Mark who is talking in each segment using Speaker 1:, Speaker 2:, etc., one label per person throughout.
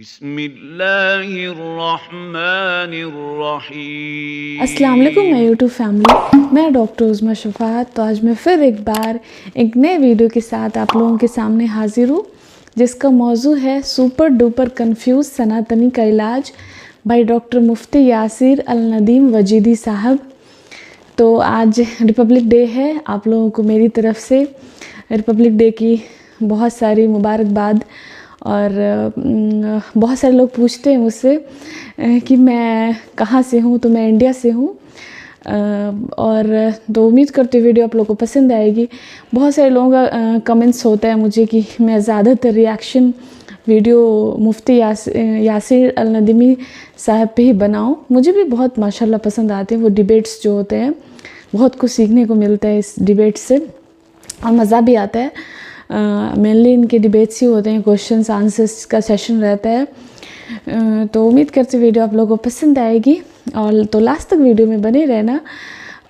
Speaker 1: बिस्मिल्लाहिर्रहमानिर्रहीम।
Speaker 2: अस्सलाम वालेकुम माय यूट्यूब फैमिली, मैं डॉक्टर उज़्मा शफ़ात। तो आज मैं फिर एक बार एक नए वीडियो के साथ आप लोगों के सामने हाजिर हूँ, जिसका मौजू है सुपर डुपर कंफ्यूज सनातनी का इलाज बाय डॉक्टर मुफ्ती यासिर अल नदीम वजीदी साहब। तो आज रिपब्लिक डे है, आप लोगों को मेरी तरफ से रिपब्लिक डे की बहुत सारी मुबारकबाद। और बहुत सारे लोग पूछते हैं मुझसे कि मैं कहाँ से हूँ, तो मैं इंडिया से हूँ। और तो उम्मीद करती हूँ वीडियो आप लोगों को पसंद आएगी। बहुत सारे लोगों का कमेंट्स होता है मुझे कि मैं ज़्यादातर रिएक्शन वीडियो मुफ्ती यासिर अल नदीमी साहब पे ही बनाऊँ। मुझे भी बहुत माशाल्लाह पसंद आते हैं वो डिबेट्स जो होते हैं, बहुत कुछ सीखने को मिलता है इस डिबेट से और मज़ा भी आता है। मेनली इनके डिबेट्स ही होते हैं, क्वेश्चंस आंसर्स का सेशन रहता है। तो उम्मीद करती हूँ वीडियो आप लोगों को पसंद आएगी और तो लास्ट तक वीडियो में बने रहना।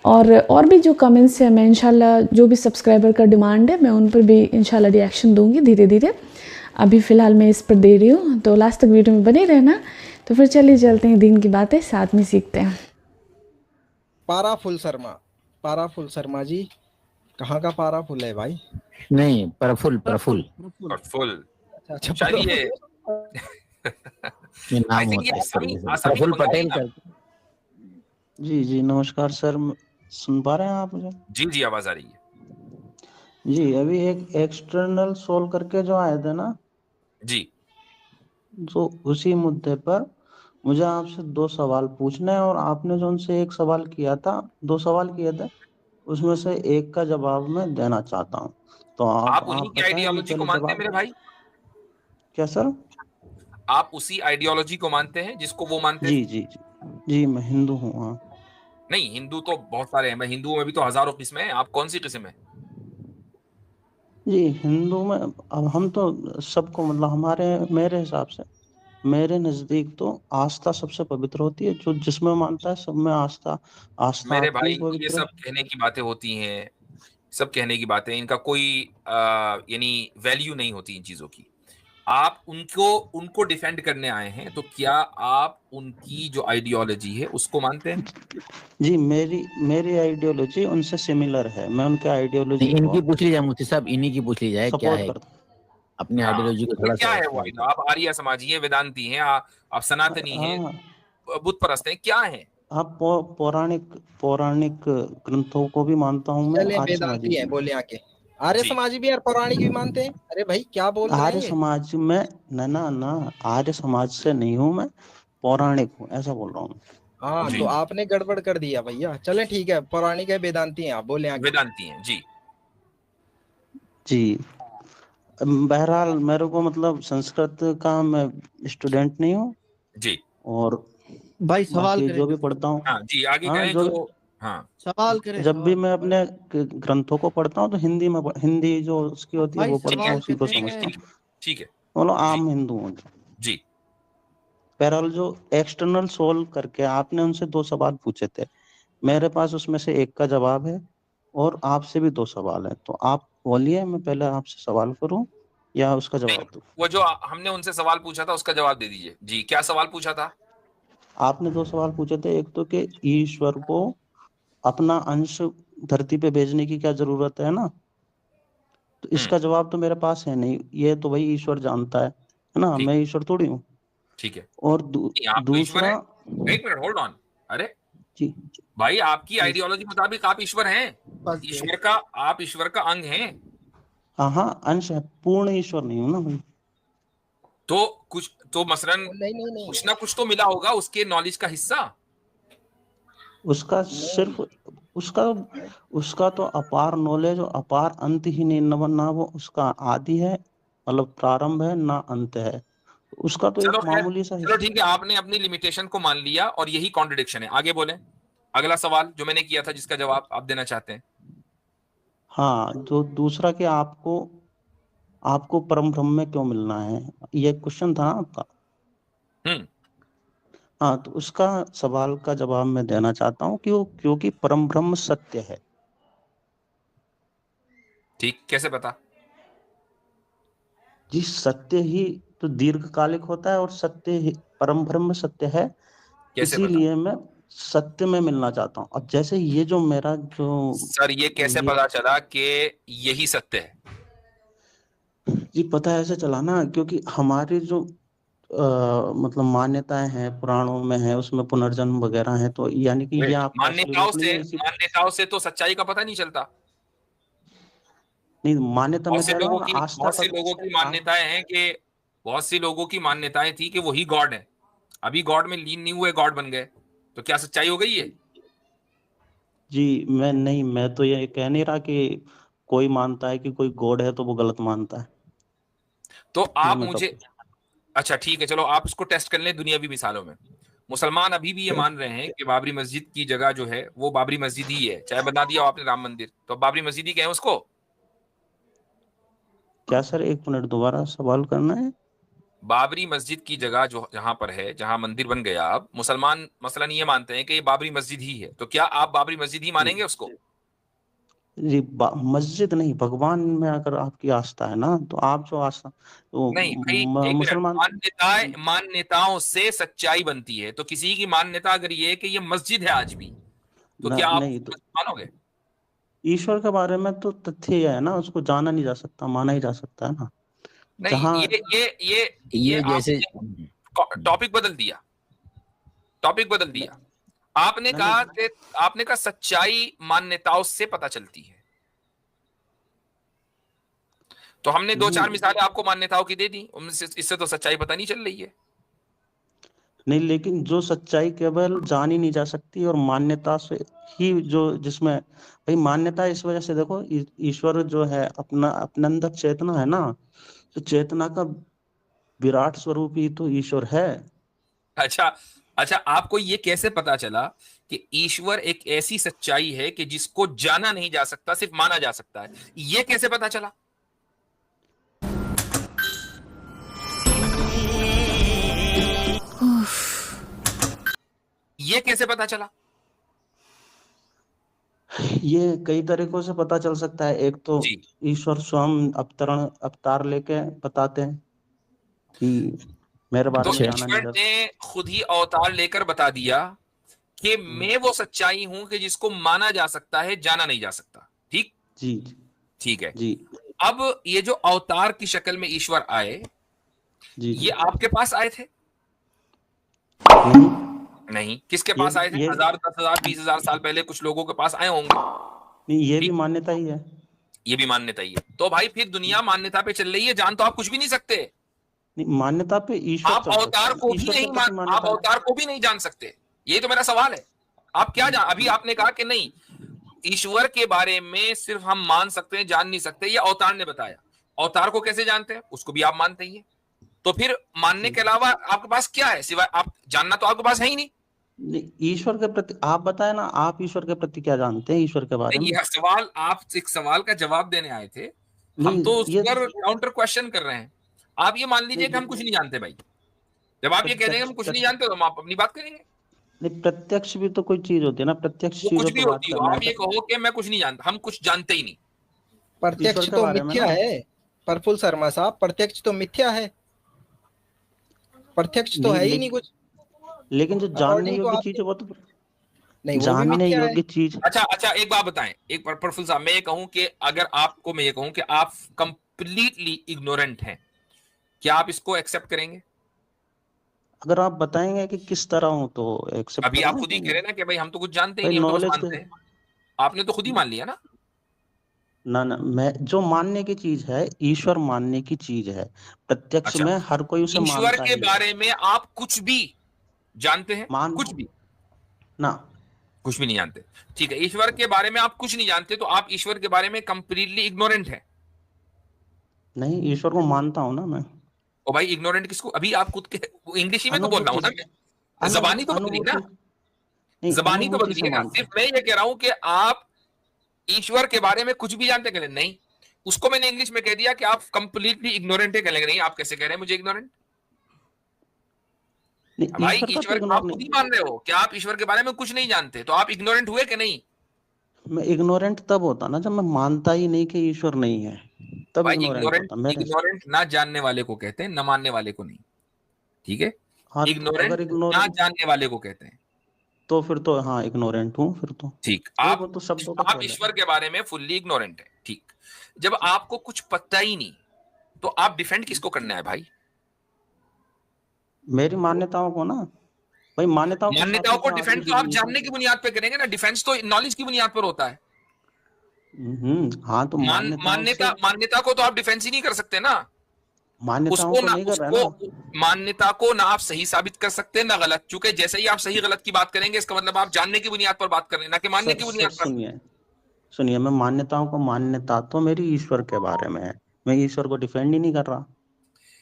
Speaker 2: और भी जो कमेंट्स हैं, मैं इंशाल्लाह जो भी सब्सक्राइबर का डिमांड है मैं उन पर भी इंशाल्लाह रिएक्शन दूंगी धीरे धीरे। अभी फ़िलहाल मैं इस पर दे रही हूँ, तो लास्ट तक वीडियो में बने रहना। तो फिर चलिए चलते हैं, दीन की बातें साथ में सीखते हैं।
Speaker 3: पाराफुल शर्मा जी, कहाँ का पाराफुल है भाई?
Speaker 4: नहीं, प्रफुल्ल प्रफुल्ल
Speaker 5: फुल
Speaker 3: अच्छा
Speaker 5: शायद ये
Speaker 4: ये
Speaker 5: आई
Speaker 4: नाम
Speaker 5: थिंक
Speaker 4: होता
Speaker 5: ये
Speaker 4: है इस तरीके से।
Speaker 5: आसामी
Speaker 4: प्रफुल्ल
Speaker 5: बंगाली
Speaker 4: पटेल
Speaker 5: नाम।
Speaker 4: कर
Speaker 6: जी जी नमस्कार सर, सुन पा रहे हैं आप मुझे?
Speaker 5: जी जी आवाज आ रही है
Speaker 6: जी, अभी एक एक्सटर्नल सोल करके जो आए थे ना,
Speaker 5: जी।
Speaker 6: तो उसी मुद्दे पर मुझे आपसे दो सवाल पूछने हैं। और आपने जो उनसे एक सवाल किया था, दो सवाल किए थे, उसमें से एक का जवाब मैं देना चाहता हूँ। तो
Speaker 5: आप उन्हीं
Speaker 6: आप
Speaker 5: की
Speaker 6: बताएंगे
Speaker 5: आइडियोलॉजी को
Speaker 6: पहले
Speaker 5: मानते हैं
Speaker 6: जवाब।
Speaker 5: मेरे भाई?
Speaker 6: क्या सर?
Speaker 5: आप उसी आइडियोलॉजी को मानते हैं जिसको वो मानते
Speaker 6: जी
Speaker 5: थे?
Speaker 6: जी जी जी, मैं हिंदू हूँ। हाँ
Speaker 5: नहीं, हिंदू तो बहुत सारे हैं। मैं हिंदुओं में भी तो हजारों किस्में हैं। आप कौन सी किस्म है?
Speaker 6: जी, हिंदू में अब हम तो सबको मतलब हमारे मेरे हिसाब से, मेरे नजदीक तो आस्था सबसे पवित्र होती है। जो जिसमें मानता है सब में आस्था, आस्था
Speaker 5: मेरे
Speaker 6: अपनी
Speaker 5: भाई ये
Speaker 6: पवित्र
Speaker 5: सब
Speaker 6: है।
Speaker 5: कहने की बातें होती हैं, सब कहने की बातें, इनका कोई यानी वैल्यू नहीं होती इन चीजों की। आप उनको उनको डिफेंड करने आए हैं, तो क्या आप उनकी जो आइडियोलॉजी है उसको मानते हैं?
Speaker 6: जी, मेरी मेरी आइडियोलॉजी उनसे सिमिलर है। मैं उनके
Speaker 4: नहीं,
Speaker 6: आइडियोलॉजी
Speaker 4: इनकी
Speaker 6: को
Speaker 4: पूछ ली जाए मुफ्ती साहब, इन्हीं की पूछ ली जाए क्या
Speaker 6: सपोर्ट
Speaker 4: है।
Speaker 6: करता
Speaker 4: अपनी
Speaker 5: हाँ,
Speaker 4: आइडियोलॉजी को
Speaker 5: ये
Speaker 4: थोड़ा
Speaker 5: क्या
Speaker 4: सा
Speaker 5: है वो
Speaker 4: explain
Speaker 5: आइडियो? आप आर्य समाजी हैं, वेदांती हैं, आप
Speaker 6: हूँ।
Speaker 5: सनातनी हैं,
Speaker 6: हाँ,
Speaker 5: बुत परस्त हैं, क्या है?
Speaker 6: आप पौराणिक पौराणिक ग्रंथों को भी मानता हूँ मैं,
Speaker 3: चले
Speaker 6: आर्य समाजी
Speaker 3: वेदांती है
Speaker 6: भी।
Speaker 3: बोले आके। आर्य
Speaker 5: जी
Speaker 3: समाजी भी और पौराणिक भी मानते हैं? अरे भाई क्या बोल रहे हैं
Speaker 6: आर्य
Speaker 3: ये?
Speaker 6: समाज में ना ना ना, आर्य समाज से नहीं हूँ मैं, पौराणिक हूँ, ऐसा बोल रहा हूँ।
Speaker 3: हाँ
Speaker 5: जी
Speaker 3: तो आपने गड़बड़ कर दिया भैया। चले ठीक है, पौराणिक है, वेदांती हैं आप, बोले आगे।
Speaker 5: वेदांती हैं जी।
Speaker 6: जी, बहरहाल मेरे को मतलब संस्कृत का मैं स्टूडेंट नहीं हूँ।
Speaker 5: जी
Speaker 6: और
Speaker 7: भाई सवाल
Speaker 6: बाकी
Speaker 7: करें
Speaker 6: जो भी
Speaker 7: जल्दी।
Speaker 6: पढ़ता हूँ,
Speaker 5: हाँ जी, आगे
Speaker 6: हाँ
Speaker 5: करें
Speaker 6: जो
Speaker 5: जो। हाँ
Speaker 7: सवाल करें
Speaker 6: जब भी
Speaker 7: सवाल।
Speaker 6: मैं अपने ग्रंथों को पढ़ता हूँ तो हिंदी में हिंदी जो उसकी होती है
Speaker 7: भाई
Speaker 6: वो
Speaker 5: ठीक
Speaker 6: पढ़ता
Speaker 5: है
Speaker 6: हूँ,
Speaker 7: सवाल
Speaker 6: उसी को
Speaker 7: करते
Speaker 5: ठीक है
Speaker 6: समझता
Speaker 7: हैं।
Speaker 6: हूँ।
Speaker 5: ठीक है ठीक है।
Speaker 6: मतलब
Speaker 5: जी
Speaker 6: आम हिंदू हूँ।
Speaker 5: जी
Speaker 6: बहरहाल जो एक्सटर्नल सोल करके आपने उनसे दो सवाल पूछे थे, मेरे पास उसमें से एक का जवाब है और आपसे भी दो सवाल है। तो आप बोलिए, मैं पहले आपसे सवाल करूं या उसका
Speaker 5: नहीं,
Speaker 6: जवाब दूं?
Speaker 5: वो जो हमने उनसे सवाल पूछा था उसका जवाब दे दीजिए जी। क्या सवाल पूछा था?
Speaker 6: आपने दो सवाल पूछे थे, एक तो कि ईश्वर को अपना अंश धरती पे भेजने की क्या जरूरत है ना। तो
Speaker 5: हम्म,
Speaker 6: इसका जवाब तो मेरे पास है नहीं, ये तो भाई ईश्वर जानता है ना,
Speaker 5: ठीक
Speaker 6: मैं ईश्वर थोड़ी हूँ।
Speaker 5: ठीक है।
Speaker 6: और
Speaker 5: नहीं, आप तो ईश्वर
Speaker 6: दूसरा।
Speaker 5: हैं। एक मिनट होल्ड ऑन। अरे
Speaker 6: जी
Speaker 5: भाई, आपकी
Speaker 6: जी,
Speaker 5: आइडियोलॉजी मुताबिक आप ईश्वर हैं।
Speaker 7: बस गए।
Speaker 5: ईश्वर का आप ईश्वर का अंग हैं।
Speaker 6: हाँ हाँ, अंश है, पूर्ण ईश्वर नहीं हूँ ना भाई।
Speaker 5: तो कुछ तो मसलन
Speaker 3: नहीं नहीं नहीं
Speaker 5: कुछ ना कुछ तो मिला होगा उसके नॉलेज का हिस्सा।
Speaker 6: उसका
Speaker 3: नहीं।
Speaker 6: सिर्फ उसका उसका तो अपार नॉलेज और अपार अंत ही नहीं, ना वो उसका आदि है, मतलब प्रारंभ है, ना अंत है। उसका तो
Speaker 5: चलो
Speaker 6: एक
Speaker 5: खैर,
Speaker 6: मामूली सा
Speaker 5: चलो
Speaker 6: हिस्सा।
Speaker 5: ठीक है, आपने अपनी लिमिटेशन को मान लिया और यही कॉन्ट्रडिक्शन है। आगे बोलें। अगला सवाल जो मैंने किया था जिसका जवाब आप देना चाहते हैं।
Speaker 6: हाँ, जो दूसरा कि आपको आपको परम ब्रह्म में क्यों मिलना है, ये क्वेश्चन था ना आपका।
Speaker 5: हम्म।
Speaker 6: हाँ, तो उसका सवाल का जवाब मैं देना चाहता हूँ कि वो क्योंकि परम ब्रह्म सत्य है।
Speaker 5: ठीक, कैसे पता?
Speaker 6: जी, सत्य ही तो दीर्घकालिक होता है और परम ब्रह्म सत्य है,
Speaker 5: कैसे पता?
Speaker 6: इसीलिए मैं सत्य में मिलना चाहता हूँ। अब जैसे ये जो मेरा जो
Speaker 5: सर ये कैसे पता चला कि यही सत्य है?
Speaker 6: जी पता है ऐसे चला ना, क्योंकि हमारे जो मतलब मान्यताएं हैं पुराणों में है, उसमें पुनर्जन्म वगैरह है, तो यानी कि ये आप
Speaker 5: मान्यताओं से तो सच्चाई का पता नहीं चलता।
Speaker 6: नहीं, मान्यता में
Speaker 5: बहुत से
Speaker 6: कह रहा
Speaker 5: लोगों
Speaker 6: हूँ
Speaker 5: की
Speaker 6: आस्था
Speaker 5: बहुत से लोगों की मान्यताएं हैं कि बहुत सी लोगों की मान्यताएं थी कि वही गॉड है, अभी गॉड में लीन नहीं हुए, गॉड बन गए, तो क्या सच्चाई हो गई है?
Speaker 6: जी मैं तो ये कह नहीं रहा कि कोई मानता है कि कोई गॉड है तो वो गलत मानता है।
Speaker 5: तो
Speaker 6: ये
Speaker 5: आप
Speaker 6: मैं
Speaker 5: मुझे, अच्छा ठीक है, चलो आप इसको टेस्ट कर लें दुनियावी मिसालों में। मुसलमान अभी भी ये मान रहे हैं कि बाबरी मस्जिद की जगह जो है वो बाबरी मस्जिद ही है, चाहे बना दिया हो आपने राम मंदिर, तो बाबरी मस्जिद ही कहें उसको।
Speaker 6: क्या सर, एक मिनट दोबारा सवाल करना है।
Speaker 5: बाबरी मस्जिद की जगह जो जहां पर है, जहां मंदिर बन गया, अब मुसलमान मसलन ये मानते हैं कि ये बाबरी मस्जिद ही है, तो क्या आप बाबरी मस्जिद ही मानेंगे उसको?
Speaker 6: जी मस्जिद नहीं, भगवान में अगर आपकी आस्था है ना, तो आप जो आस्था तो
Speaker 5: नहीं भाई, एक मिनट,
Speaker 6: मुसलमान
Speaker 5: मान्यताओं से सच्चाई बनती है, तो किसी की मान्यता अगर ये है कि ये मस्जिद है आज भी, तो क्या आप
Speaker 6: नहीं, तो
Speaker 5: मानोगे?
Speaker 6: ईश्वर के बारे में तो तथ्य ये है ना, उसको जाना नहीं जा सकता, माना ही जा सकता है ना।
Speaker 5: नहीं,
Speaker 6: जहाँ
Speaker 5: ये
Speaker 4: जैसे
Speaker 5: आपने टॉपिक बदल दिया, टॉपिक बदल दिया। आपने कहा सच्चाई मान्यताओं से पता चलती है, तो हमने दो चार मिसालें आपको मान्यताओं की दे दी, इससे तो सच्चाई पता नहीं चल रही है।
Speaker 6: नहीं, लेकिन जो सच्चाई केवल जानी नहीं जा सकती और मान्यता से ही, जो जिसमें भाई मान्यता इस वजह से देखो, ईश्वर जो है अपना अपने अंदर चेतना है ना, तो चेतना का विराट स्वरूप ही तो ईश्वर है।
Speaker 5: अच्छा अच्छा, आपको ये कैसे पता चला कि ईश्वर एक ऐसी सच्चाई है कि जिसको जाना नहीं जा सकता, सिर्फ माना जा सकता है? ये कैसे पता चला? ये कैसे पता चला?
Speaker 6: ये कई तरीकों से पता चल सकता है। एक तो
Speaker 5: जी,
Speaker 6: ईश्वर स्वयं अवतार लेके बताते हैं कि मेरे बारे
Speaker 5: तो
Speaker 6: में जाना
Speaker 5: ईश्वर
Speaker 6: नहीं जा
Speaker 5: ने खुद ही अवतार लेकर बता दिया कि मैं वो सच्चाई हूं कि जिसको माना जा सकता है, जाना नहीं जा सकता। ठीक,
Speaker 6: जी
Speaker 5: ठीक है।
Speaker 6: जी
Speaker 5: अब ये जो अवतार की शक्ल में ईश्वर आए,
Speaker 6: जी
Speaker 5: ये आपके पास आए थे?
Speaker 6: नहीं,
Speaker 5: नहीं, किसके पास आए थे?
Speaker 6: ये
Speaker 5: 1000, 10,000, 20,000 साल पहले कुछ लोगों के पास आए होंगे।
Speaker 6: नहीं, ये भी
Speaker 5: ठीक,
Speaker 6: मान्यता ही है।
Speaker 5: ये भी मान्यता ही है। तो भाई फिर दुनिया मान्यता पे चल रही है, जान तो आप कुछ भी नहीं सकते।
Speaker 6: नहीं, मान्यता पे ईश्वर
Speaker 5: आप
Speaker 6: चल सकता
Speaker 5: अवतार
Speaker 6: है,
Speaker 5: को भी
Speaker 6: ईश्वर
Speaker 5: नहीं
Speaker 6: के प्रति
Speaker 5: आप
Speaker 6: मान्यता है।
Speaker 5: अवतार को भी नहीं जान सकते, ये तो मेरा सवाल है। आप क्या जान, अभी आपने कहा कि नहीं, ईश्वर के बारे में सिर्फ हम मान सकते हैं, जान नहीं सकते, ये अवतार ने बताया। अवतार को कैसे जानते हैं? उसको भी आप मानते ही हैं। तो फिर मानने के अलावा आपके पास क्या है सिवाय आप जानना? तो आपके पास है ही नहीं।
Speaker 6: नहीं, ईश्वर के प्रति आप बताए ना, आप ईश्वर के प्रति क्या जानते हैं, ईश्वर के बारे में?
Speaker 5: यह सवाल, आप एक सवाल का जवाब देने आए थे, हम
Speaker 6: नहीं,
Speaker 5: तो उस
Speaker 6: ये
Speaker 5: पर काउंटर क्वेश्चन कर रहे हैं। आप ये मान लीजिए कि हम कुछ नहीं जानते भाई। जब आप ये कह देंगे हम कुछ नहीं जानते, तो हम आप अपनी बात करेंगे।
Speaker 6: नहीं, प्रत्यक्ष भी तो कोई चीज होती है ना, प्रत्यक्ष
Speaker 5: वो
Speaker 6: चीजों
Speaker 5: कुछ भी
Speaker 6: पे बात
Speaker 5: होती हो,
Speaker 6: करना
Speaker 5: आप ये कहो कि मैं कुछ नहीं जानता, हम कुछ जानते ही नहीं।
Speaker 3: प्रत्यक्ष
Speaker 6: ईश्वर के
Speaker 3: तो
Speaker 6: बारे में
Speaker 3: मिथ्या
Speaker 6: ना।
Speaker 3: है प्रफुल्ल शर्मा साहब, प्रत्यक्ष तो मिथ्या है, प्रत्यक्ष तो है ही नहीं कुछ।
Speaker 6: लेकिन जो जानने
Speaker 3: According to
Speaker 6: योग्य
Speaker 3: आप-
Speaker 6: चीज है वो तो
Speaker 3: नहीं, वो भी
Speaker 6: जानने
Speaker 3: मिथ्या है।
Speaker 6: योग्य चीज।
Speaker 5: अच्छा अच्छा, एक बात बताएं, एक बार प्रफुल्ल साहब, मैं ये कहूं कि अगर आपको मैं ये कहूं कि आप कंप्लीटली इग्नोरेंट हैं, क्या आप इसको एक्सेप्ट करेंगे?
Speaker 6: अगर आप बताएंगे कि किस तरह हूं तो एक्सेप्ट
Speaker 5: अभी आप खुद ही कह रहे हैं ना कि भाई हम तो कुछ जानते ही
Speaker 6: भाई
Speaker 5: नहीं, हम तो बस
Speaker 6: नॉलेज
Speaker 5: मानते हैं। आपने तो खुद ही मान लिया ना।
Speaker 6: ना मैं जो मानने की चीज है, ईश्वर मानने की चीज है। प्रत्यक्ष
Speaker 5: अच्छा,
Speaker 6: में हर कोई उसे
Speaker 5: ईश्वर
Speaker 6: मानता
Speaker 5: के
Speaker 6: है।
Speaker 5: बारे में आप कुछ भी जानते हैं?
Speaker 6: मान
Speaker 5: कुछ भी?
Speaker 6: ना,
Speaker 5: कुछ भी नहीं जानते। ठीक है, ईश्वर के बारे में आप कुछ नहीं जानते, तो आप ईश्वर के बारे में कंप्लीटली इग्नोरेंट है।
Speaker 6: नहीं, ईश्वर को मानता हूं ना मैं।
Speaker 5: ओ भाई, इग्नोरेंट किसको? अभी आप खुद के इंग्लिश ही में तो बोल रहा हूं ना मैं, जबानी तो बदली ना,
Speaker 6: नहीं,
Speaker 5: जबानी तो
Speaker 6: अनुभूति
Speaker 5: बदली
Speaker 6: से
Speaker 5: है ना।
Speaker 6: मानता
Speaker 5: सिर्फ मैं ये कह रहा हूं कि आप ईश्वर के बारे में कुछ भी जानते हैं? नहीं, उसको मैंने इंग्लिश में कह दिया कि आप कंप्लीटली इग्नोरेंट है। कहने नहीं, आप कैसे कह रहे हैं मुझे इग्नोरेंट?
Speaker 6: नहीं,
Speaker 5: भाई
Speaker 6: ईश्वर का तो
Speaker 5: ईश्वर आप खुद ही मान रहे हो कि आप ईश्वर के बारे में कुछ नहीं जानते, तो आप इग्नोरेंट हुए कि नहीं?
Speaker 6: मैं इग्नोरेंट तब होता ना जब मैं मानता ही नहीं कि ईश्वर नहीं है। तब
Speaker 5: भाई
Speaker 6: इग्नोरेंट
Speaker 5: इग्नोरेंट
Speaker 6: होता मेरे।
Speaker 5: इग्नोरेंट ना जानने वाले को कहते हैं, न मानने वाले को नहीं। ठीक है,
Speaker 6: हाँ, तो
Speaker 5: इग्नोरेंट
Speaker 6: अगर
Speaker 5: ना
Speaker 6: इग्नोरेंट
Speaker 5: जानने वाले को कहते हैं।
Speaker 6: तो फिर तो हाँ इग्नोरेंट हूँ फिर तो।
Speaker 5: ठीक,
Speaker 6: वही वो तो शब्दों का
Speaker 5: आप
Speaker 6: खेल है।
Speaker 5: ईश्वर के बारे में फुल्ली इग्नोरेंट है। ठीक, जब आपको कुछ पता ही नहीं तो आप डिफेंड किसको करना है भाई?
Speaker 6: मेरी मान्यताओं को ना भाई, मान्यताओं के हिसाब
Speaker 5: मान्यताओं
Speaker 6: से
Speaker 5: को
Speaker 6: तो
Speaker 5: डिफेंड
Speaker 6: आदमी
Speaker 5: तो आप
Speaker 6: जीवित
Speaker 5: जानने की बुनियाद पे करेंगे ना, डिफेंस तो नॉलेज की बुनियाद पर होता है।
Speaker 6: हाँ तो मान्यताओं से
Speaker 5: मान्यता को तो आप डिफेंस ही नहीं कर सकते ना।
Speaker 6: मान्यताओं को नहीं कर रहा ना।
Speaker 5: मान्यता को ना आप सही साबित कर सकते ना गलत, क्योंकि जैसे ही आप सही गलत की बात करेंगे इसका मतलब आप जानने की बुनियाद पर बात कर रहे हैं, ना कि मानने की बुनियाद पर।
Speaker 6: सुनिए सुनिए, मैं मान्यताओं को, मान्यता तो मेरी ईश्वर के बारे में है, मैं ईश्वर को डिफेंड ही नहीं कर रहा।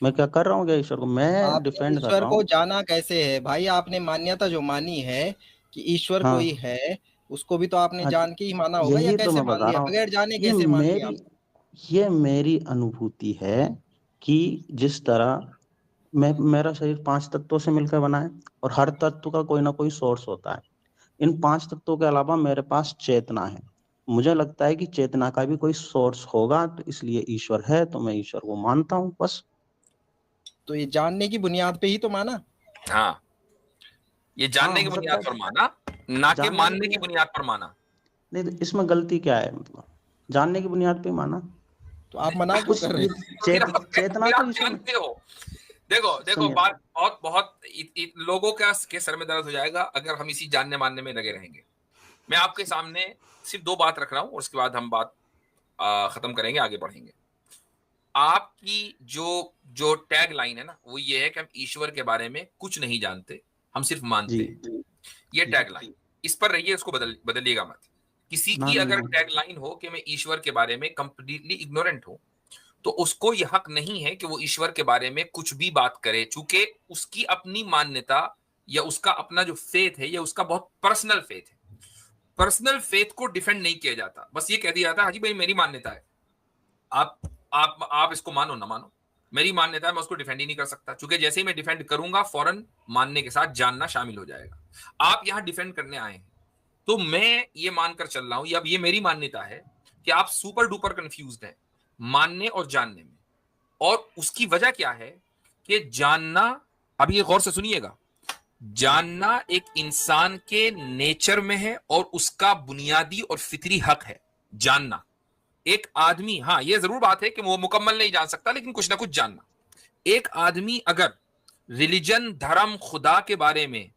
Speaker 6: मैं क्या कर रहा हूँ क्या ईश्वर को? मैं
Speaker 3: आपने
Speaker 6: डिफेंड कर
Speaker 3: ईश्वर
Speaker 6: रहा
Speaker 3: को
Speaker 6: हूँ।
Speaker 3: जाना कैसे है भाई? आपने मान्यता जो मानी है कि ईश्वर
Speaker 6: हाँ,
Speaker 3: कोई है, उसको भी तो आपने
Speaker 6: हाँ,
Speaker 3: जान के ही माना होगा, या
Speaker 6: यही तो
Speaker 3: कैसे
Speaker 6: मैं
Speaker 3: मान
Speaker 6: बता
Speaker 3: लिया?
Speaker 6: रहा हूँ।
Speaker 3: बगैर जाने
Speaker 6: ये
Speaker 3: कैसे मान लिया
Speaker 6: मेरी
Speaker 3: आप?
Speaker 6: ये मेरी अनुभूति है कि जिस तरह मेरा शरीर 5 तत्वों से मिलकर बना है और हर तत्व का कोई ना कोई सोर्स होता है। इन 5 तत्वों के अलावा मेरे पास चेतना है। मुझे लगता है कि चेतना का भी कोई सोर्स होगा, तो इसलिए ईश्वर है, तो मैं ईश्वर को मानता हूँ बस।
Speaker 3: तो ये जानने की बुनियाद पे ही तो माना।
Speaker 5: हाँ, ये जानने
Speaker 6: हाँ
Speaker 5: की
Speaker 6: हो सकता
Speaker 5: बुनियाद पर
Speaker 6: है
Speaker 5: माना, ना कि
Speaker 6: जानने की
Speaker 5: मानने की
Speaker 6: बुनियाद।
Speaker 5: बुनियाद पर माना।
Speaker 6: नहीं तो इसमें गलती क्या है? मतलब जानने की बुनियाद पे ही माना।
Speaker 3: तो आप मना क्यों
Speaker 6: उस
Speaker 3: कर रहे
Speaker 5: तो फिर आप
Speaker 6: चेतना
Speaker 5: फिर
Speaker 6: तो
Speaker 5: आप
Speaker 6: ईश्वर ने।
Speaker 5: जानते हो। देखो देखो,
Speaker 6: सुनिए,
Speaker 5: बात बहुत बहुत लोगों के सर में दर्द हो जाएगा अगर हम इसी जानने मानने में लगे रहेंगे। मैं आपके सामने सिर्फ 2 बात रख रहा हूं और उसके बाद हम बात खत्म करेंगे, आगे बढ़ेंगे। आपकी जो जो टैग लाइन है ना, वो ये है कि हम ईश्वर के बारे में कुछ नहीं जानते, हम सिर्फ मानते
Speaker 6: जी
Speaker 5: हैं। ये
Speaker 6: जी,
Speaker 5: टैग लाइन, इस पर रहिए, उसको बदलिएगा मत। किसी
Speaker 6: ना
Speaker 5: की
Speaker 6: ना
Speaker 5: अगर
Speaker 6: ना।
Speaker 5: टैग लाइन हो कि मैं ईश्वर के बारे में कंप्लीटली इग्नोरेंट हूं, तो उसको यह हक नहीं है कि वो ईश्वर के बारे में कुछ भी बात करे, चूंकि उसकी अपनी मान्यता या उसका अपना जो फेथ है, या उसका बहुत पर्सनल फेथ है। पर्सनल फेथ को डिफेंड नहीं किया जाता, बस ये कह दिया जाता है हाजी भाई मेरी मान्यता है, आप इसको मानो ना मानो, मेरी मान्यता है, मैं उसको डिफेंड ही नहीं कर सकता, क्योंकि जैसे ही मैं डिफेंड करूंगा फौरन मानने के साथ जानना शामिल हो जाएगा। आप यहां डिफेंड करने आए हैं, तो मैं ये मानकर चल रहा हूं, अब ये मेरी मान्यता है कि आप सुपर डुपर कंफ्यूज्ड हैं मानने और जानने में। और उसकी वजह क्या है कि जानना, अब ये गौर से सुनिएगा, जानना एक इंसान के नेचर में है और उसका बुनियादी और फितरी हक है जानना। एक आदमी, हाँ ये जरूर बात है कि वो मुकम्मल नहीं जान सकता, लेकिन कुछ ना कुछ जानना। एक आदमी अगर रिलीजन, धर्म, खुदा के बारे में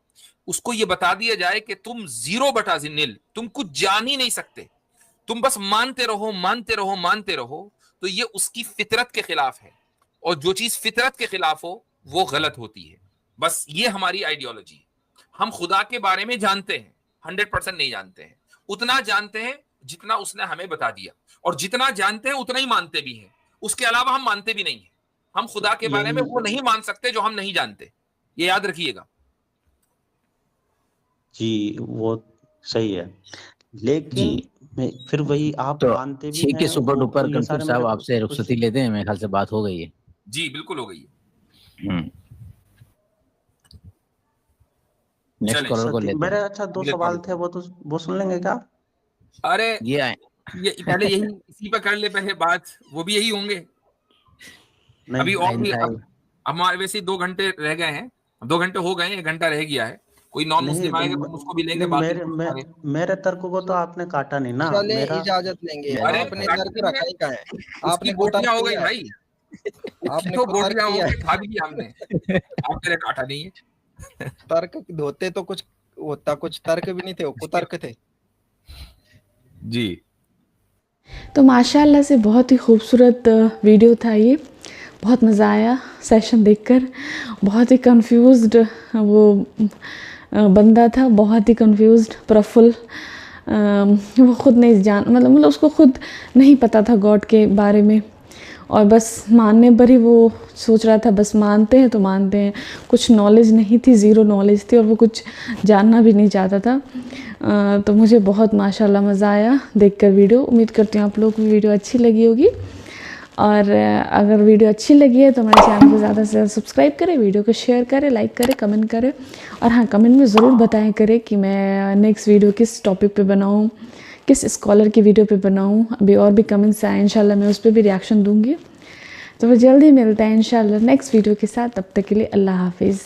Speaker 5: उसको ये बता दिया जाए कि तुम 0/0, तुम कुछ जान ही नहीं सकते, तुम बस मानते रहो मानते रहो मानते रहो, तो ये उसकी फितरत के खिलाफ है, और जो चीज फितरत के खिलाफ हो वो गलत होती है। बस ये हमारी आइडियोलॉजी है। हम खुदा के बारे में जानते हैं, 100% नहीं जानते हैं, उतना जानते हैं जितना उसने हमें बता दिया, और जितना जानते हैं उतना ही मानते भी हैं, उसके अलावा हम मानते भी नहीं है। हम खुदा के बारे में वो नहीं मान सकते जो हम नहीं जानते, ये याद रखिएगा।
Speaker 6: जी वो सही है, लेकिन
Speaker 4: जी
Speaker 6: फिर वही आप
Speaker 4: तो
Speaker 6: मानते भी
Speaker 4: ठीक है,
Speaker 6: हैं
Speaker 4: सुपर
Speaker 6: वो,
Speaker 4: डुपर
Speaker 6: तो ये
Speaker 4: कंफ्यूज
Speaker 6: सारे
Speaker 4: साहब,
Speaker 6: मेरे
Speaker 4: आपसे रुखसती लेते हैं, मेरे ख्याल से बात हो गई है।
Speaker 5: जी बिल्कुल हो गई है।
Speaker 4: नेक्स्ट कॉलर को लेते
Speaker 6: मेरे
Speaker 4: हैं।
Speaker 6: अच्छा 2 सवाल थे, वो सुन लेंगे क्या?
Speaker 5: अरे
Speaker 4: ये आए
Speaker 5: ये पहले यही इसी पर कर ले पहले बात, वो भी यही होंगे
Speaker 6: नहीं
Speaker 5: अभी, और भी
Speaker 4: आइंदा
Speaker 5: हमारे वैसे 2 घंटे रह गए हैं, 2 घंटे हो गए हैं, 1 घंटा रह गया है। कोई नॉन
Speaker 6: नहीं
Speaker 5: मुस्लिम आएगा तो हम उसको भी लेंगे,
Speaker 6: नहीं,
Speaker 5: बाकी तो सारे।
Speaker 6: मेरे तर्क को तो आपने काटा नहीं ना
Speaker 3: चले
Speaker 6: मेरा।
Speaker 3: इजाजत लेंगे।
Speaker 5: अरे
Speaker 3: आपने
Speaker 5: काट
Speaker 3: तर्क
Speaker 5: देंगे,
Speaker 3: रखा ही कहाँ है?
Speaker 5: उसकी
Speaker 3: आपने को तर्क
Speaker 5: बोटियां हो गई
Speaker 3: किया है?
Speaker 5: भाई,
Speaker 3: आपने
Speaker 5: तो
Speaker 3: को तर्क
Speaker 5: बोटियां हो
Speaker 3: किया
Speaker 5: गई,
Speaker 3: है?
Speaker 5: खा भी लिया हमने। आप तेरे काटा नहीं है।
Speaker 3: तर्क होते तो कुछ होता, कुछ तर्क भी नहीं थे, वो कुतर्क थे।
Speaker 5: जी
Speaker 2: तो माशाल्लाह से बहुत ही खूबसूरत वीडियो था ये, बहुत मज़ा आया सेशन देखकर। बहुत ही कंफ्यूज्ड वो बंदा था, बहुत ही कंफ्यूज्ड, प्रफुल्ल। वो ख़ुद नहीं जान, मतलब उसको खुद नहीं पता था गॉड के बारे में, और बस मानने पर ही वो सोच रहा था बस मानते हैं तो मानते हैं। कुछ नॉलेज नहीं थी, ज़ीरो नॉलेज थी, और वो कुछ जानना भी नहीं चाहता था। तो मुझे बहुत माशाल्लाह मज़ा आया देखकर वीडियो। उम्मीद करती हूँ आप लोगों को वीडियो अच्छी लगी होगी, और अगर वीडियो अच्छी लगी है तो हमारे चैनल को ज़्यादा से ज़्यादा सब्सक्राइब करें, वीडियो को शेयर करें, लाइक करें, कमेंट करें, और हाँ कमेंट में ज़रूर बताएं करें कि मैं नेक्स्ट वीडियो किस टॉपिक पे बनाऊँ, किस स्कॉलर की वीडियो पे बनाऊँ, अभी और भी कमेंट्स आए इंशाल्लाह मैं उस पर भी रिएक्शन दूँगी। तो वो जल्दी मिलता है इंशाल्लाह नेक्स्ट वीडियो के साथ, तब तक के लिए अल्लाह हाफिज़।